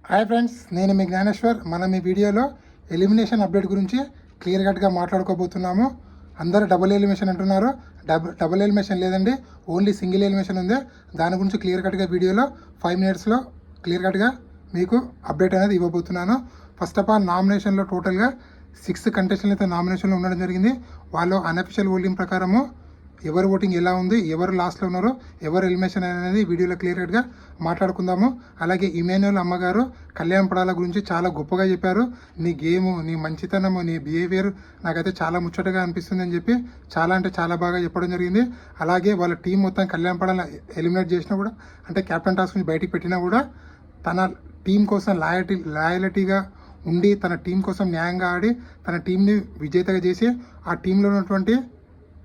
Hi friends, నేను మీ జ్ఞానేశ్వర్. మనం ఈ వీడియోలో ఎలిమినేషన్ అప్డేట్ గురించి క్లియర్ కట్గా మాట్లాడుకోబోతున్నాము. అందరూ డబుల్ ఎలిమినేషన్ అంటున్నారు. డబుల్ ఎలిమినేషన్ లేదండి, ఓన్లీ సింగిల్ ఎలిమినేషన్ ఉంది. దాని గురించి క్లియర్ కట్గా వీడియోలో 5 minutesలో క్లియర్ కట్గా మీకు అప్డేట్ అనేది ఇవ్వబోతున్నాను. ఫస్ట్ ఆఫ్ ఆల్, నామినేషన్లో టోటల్గా 6 కంటెస్టెంట్లు అయితే నామినేషన్లో ఉండడం జరిగింది. వాళ్ళు అన్అఫిషియల్ ఓటింగ్ ప్రకారము ఎవరు ఓటింగ్ ఎలా ఉంది, ఎవరు లాస్ట్లో ఉన్నారో, ఎవరు ఎలిమినేషన్ అనేది వీడియోలో క్లియర్ కట్గా మాట్లాడుకుందాము. అలాగే ఇమాన్యుయల్ అమ్మగారు కళ్యాణ్ పడాల గురించి చాలా గొప్పగా చెప్పారు. నీ గేము, నీ మంచితనము, నీ బిహేవియర్ నాకైతే చాలా ముచ్చటగా అనిపిస్తుంది అని చెప్పి చాలా అంటే చాలా బాగా చెప్పడం జరిగింది. అలాగే వాళ్ళ టీం మొత్తం కళ్యాణ్ పడాల ఎలిమినేట్ చేసినా కూడా, అంటే కెప్టెన్ టాస్క్ నుంచి బయటికి పెట్టినా కూడా తన టీం కోసం లాయలిటీగా ఉండి, తన టీం కోసం న్యాయంగా ఆడి, తన టీంని విజేతగా చేసి, ఆ టీంలో ఉన్నటువంటి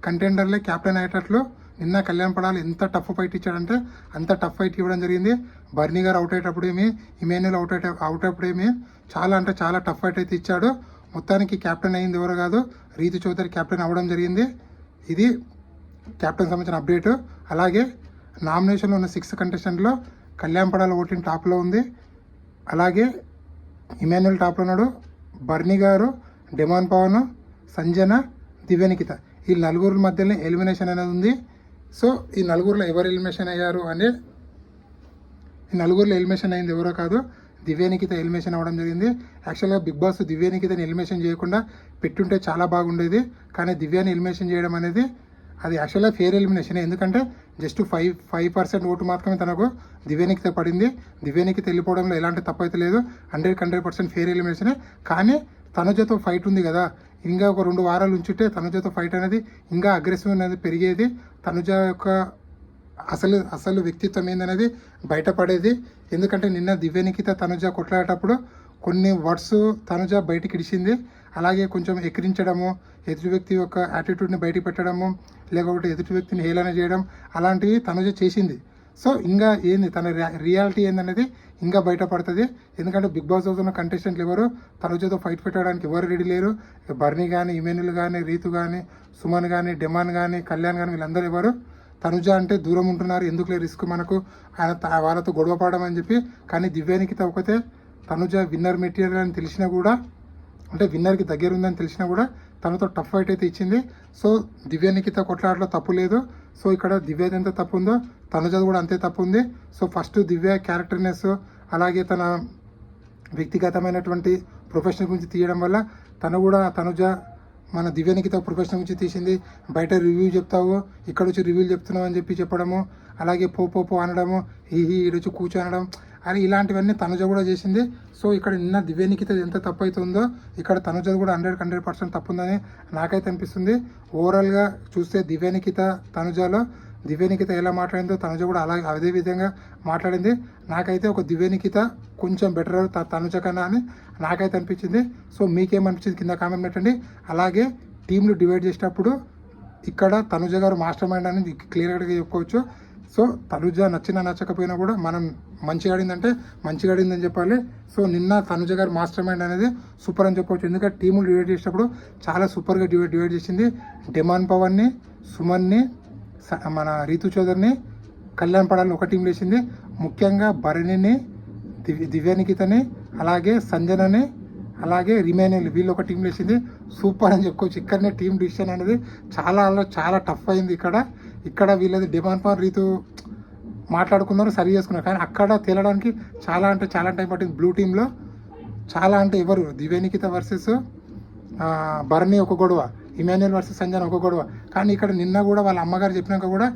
కంటెండర్లే క్యాప్టెన్ అయ్యేటట్లు నిన్న కళ్యాణ్ పడాలి ఎంత టఫ్ ఫైట్ ఇచ్చాడంటే అంత టఫ్ ఫైట్ ఇవ్వడం జరిగింది. బర్నీ గారు అవుట్ అయ్యేటప్పుడేమి, ఇమాన్యుయల్ అవుట్ అయ్యేటప్పుడేమి చాలా అంటే చాలా టఫ్ ఫైట్ అయితే ఇచ్చాడు. మొత్తానికి క్యాప్టెన్ అయింది ఎవరు కాదు, రీతు చౌదరి క్యాప్టెన్ అవ్వడం జరిగింది. ఇది క్యాప్టెన్ సంబంధించిన అప్డేటు. అలాగే నామినేషన్లో ఉన్న 6 కంటెస్టెంట్లో కళ్యాణ్ పడాల ఓటింగ్ టాప్లో ఉంది. అలాగే ఇమాన్యుయల్ టాప్లో ఉన్నాడు. బర్నీ గారు, డెమాన్ పవన్, సంజన, దివ్యనికిత, ఈ నలుగురు మధ్యలో ఎలిమినేషన్ అనేది ఉంది. సో ఈ నలుగురిలో ఎవరు ఎలిమినేషన్ అయ్యారు అంటే, ఈ నలుగురిలో ఎలిమినేషన్ అయింది ఎవరో కాదు, దివ్యనికిత ఎలిమినేషన్ అవ్వడం జరిగింది. యాక్చువల్గా బిగ్ బాస్ దివ్యనికితని ఎలిమినేషన్ చేయకుండా పెట్టుంటే చాలా బాగుండేది. కానీ దివ్యాని ఎలిమినేషన్ చేయడం అనేది అది యాక్చువల్గా ఫేర్ ఎలిమినేషన్. ఎందుకంటే జస్ట్ 5% ఓటు మాత్రమే తనకు దివ్యనికిత పడింది. దివ్యనికిత వెళ్ళిపోవడంలో ఎలాంటి తప్పు అయితే లేదు. 100% ఫేర్ ఎలిమినేషనే. కానీ తనుజతో ఫైట్ ఉంది కదా, ఇంకా ఒక 2 వారాలు ఉంచుంటే తనుజతో ఫైట్ అనేది ఇంకా అగ్రెసివ్ అనేది పెరిగేది. తనుజ యొక్క అసలు వ్యక్తిత్వం ఏందనేది బయటపడేది. ఎందుకంటే నిన్న దివ్యనికిత తనుజ కొట్లాడేటప్పుడు కొన్ని వర్డ్స్ తనుజ బయటికి ఇడిచింది. అలాగే కొంచెం ఎక్కిరించడము, ఎదుటి వ్యక్తి యొక్క యాటిట్యూడ్ని బయటికి పెట్టడము, లేకపోతే ఎదుటి వ్యక్తిని హేళన చేయడం, అలాంటివి తనుజ చేసింది. సో ఇంకా ఏంది తన రియాలిటీ ఏందనేది ఇంకా బయటపడుతుంది. ఎందుకంటే బిగ్ బాస్ హౌస్ ఉన్న కంటెస్టెంట్లు ఎవరు తనుజతో ఫైట్ పెట్టడానికి ఎవరు రెడీ లేరు. బర్నీ కానీ, ఇమాన్యుయల్ కానీ, రీతు కానీ, సుమన్ కానీ, డెమాన్ కానీ, కళ్యాణ్ కానీ, వీళ్ళందరూ ఎవరు తనుజ అంటే దూరం ఉంటున్నారు. ఎందుకులే రిస్క్ మనకు, ఆయన వాళ్ళతో గొడవ పడడం అని చెప్పి. కానీ దివ్యానికిత ఒకతే తనుజ విన్నర్ మెటీరియల్ అని తెలిసినా కూడా, అంటే విన్నర్కి దగ్గర ఉందని తెలిసినా కూడా తనతో టఫ్ ఫైట్ అయితే ఇచ్చింది. సో దివ్యనికిత కొట్లాటలో తప్పు లేదు. సో ఇక్కడ దివ్యది ఎంత తప్పు ఉందో తనుజది కూడా అంతే తప్పు ఉంది. సో ఫస్ట్ దివ్య క్యారెక్టర్నెస్, అలాగే తన వ్యక్తిగతమైనటువంటి ప్రొఫెషన్ గురించి తీయడం వల్ల తనుజ మన దివ్యనికిత ప్రొఫెషన్ గురించి తీసింది. బయట రివ్యూ చెప్తావు, ఇక్కడ వచ్చి రివ్యూలు చెప్తున్నావు అని చెప్పడము, అలాగే పో అనడము, ఈడొచ్చి కూర్చో అనడం, అని ఇలాంటివన్నీ తనుజ కూడా చేసింది. సో ఇక్కడ నిన్న దివ్యనికిత ఎంత తప్పు అవుతుందో ఇక్కడ తనుజది కూడా 100% తప్పు ఉందని నాకైతే అనిపిస్తుంది. ఓవరాల్గా చూస్తే దివ్యనికిత ఎలా మాట్లాడిందో తనుజ కూడా అదే విధంగా మాట్లాడింది. నాకైతే ఒక దివ్యనికిత కొంచెం బెటర్ తనుజ కన్నా అని నాకైతే అనిపించింది. సో మీకేమనిపించింది కింద కామెంట్ పెట్టండి. అలాగే టీంలు డివైడ్ చేసేటప్పుడు ఇక్కడ తనుజ గారు మాస్టర్ మైండ్ అనేది క్లియర్గా చెప్పుకోవచ్చు. సో తనుజ నచ్చకపోయినా కూడా మనం మంచిగా ఆడిందని చెప్పాలి. సో నిన్న తనుజ గారు మాస్టర్ మైండ్ అనేది సూపర్ అని చెప్పవచ్చు. ఎందుకంటే టీములు డివైడ్ చేసేటప్పుడు చాలా సూపర్గా డివైడ్ చేసింది. డెమాన్ పవన్ని, సుమన్ని, మన రీతు చౌదరిని, కళ్యాణ్ పడాలని ఒక టీంలో వేసింది. ముఖ్యంగా భరణిని, దివ్యనికితని, అలాగే సంజనని, అలాగే రిమైనల్ వీళ్ళు ఒక టీంలో వేసింది. సూపర్ అని చెప్పుకోవచ్చు. ఇక్కడనే టీం డిసిషన్ అనేది చాలా టఫ్ అయింది. ఇక్కడ వీళ్ళది డెమాన్ పవన్, రీతు మాట్లాడుకున్నారు, సరి చేసుకున్నారు. కానీ అక్కడ తేలడానికి చాలా టైం పట్టింది. బ్లూ టీంలో చాలా అంటే ఎవరు, దివ్యనికిత వర్సెస్ భరణి ఒక గొడవ, ఇమాన్యుయల్ వర్సెస్ సంజన ఒక గొడవ. కానీ ఇక్కడ నిన్న కూడా వాళ్ళ అమ్మగారు చెప్పినాక కూడా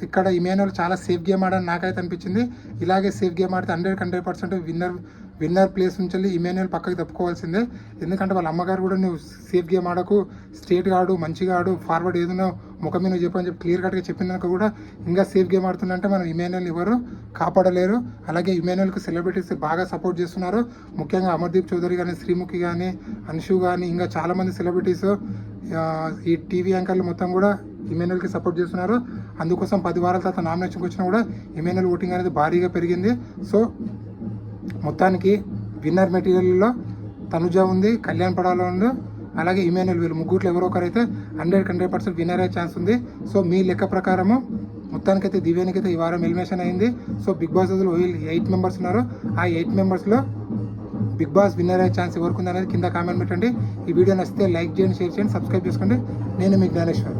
ఇక్కడ ఇమాన్యుయల్ చాలా సేఫ్ గేమ్ ఆడని నాకైతే అనిపించింది. ఇలాగే సేఫ్ గేమ్ ఆడితే 100% విన్నర్ ప్లేస్ నుంచి వెళ్ళి ఇమాన్యుయల్ పక్కకి తప్పుకోవాల్సిందే. ఎందుకంటే వాళ్ళ అమ్మగారు కూడా నువ్వు సేఫ్ గేమ్ ఆడకు, స్ట్రేట్గా ఆడు, మంచిగా ఆడు, ఫార్వర్డ్ ఏదైనా ముఖం మీద చెప్పని చెప్పి క్లియర్ కట్గా చెప్పినాక కూడా ఇంకా సేఫ్ గేమ్ ఆడుతుందంటే మనం ఇమాన్యుయల్ ఎవరు కాపాడలేరు. అలాగే ఇమాన్యుయల్కి సెలబ్రిటీస్ బాగా సపోర్ట్ చేస్తున్నారు. ముఖ్యంగా అమర్దీప్ చౌదరి కానీ, శ్రీముఖి కానీ, అన్షు కానీ, ఇంకా చాలామంది సెలబ్రిటీస్, ఈ టీవీ యాంకర్లు మొత్తం కూడా ఇమాన్యుయల్కి సపోర్ట్ చేస్తున్నారు. అందుకోసం 10 వారాల తర్వాత నామినేషన్కి వచ్చినా కూడా ఇమాన్యుయల్ ఓటింగ్ అనేది భారీగా పెరిగింది. సో మొత్తానికి విన్నర్ మెటీరియల్లో తనుజ ఉంది, కళ్యాణ్ పడాలో ఉంది, అలాగే ఇమాన్యుయల్, వీళ్ళు ముగ్గురులో ఎవరో ఒకరైతే 100% విన్నర్ అయ్యే ఛాన్స్ ఉంది. సో మీ లెక్క ప్రకారము మొత్తానికైతే దివ్యానికైతే ఈ వారం ఎలిమినేషన్ అయింది. సో బిగ్ బాస్ హౌస్లో 8 మెంబర్స్ ఉన్నారు. ఆ 8 మెంబర్స్లో బిగ్ బాస్ విన్నర్ అయ్యే ఛాన్స్ ఎవరికి ఉందనేది కింద కామెంట్ పెట్టండి. ఈ వీడియో నచ్చితే లైక్ చేయండి, షేర్ చేయండి, సబ్స్క్రైబ్ చేసుకోండి. నేను మీ జ్ఞానేశ్వర్.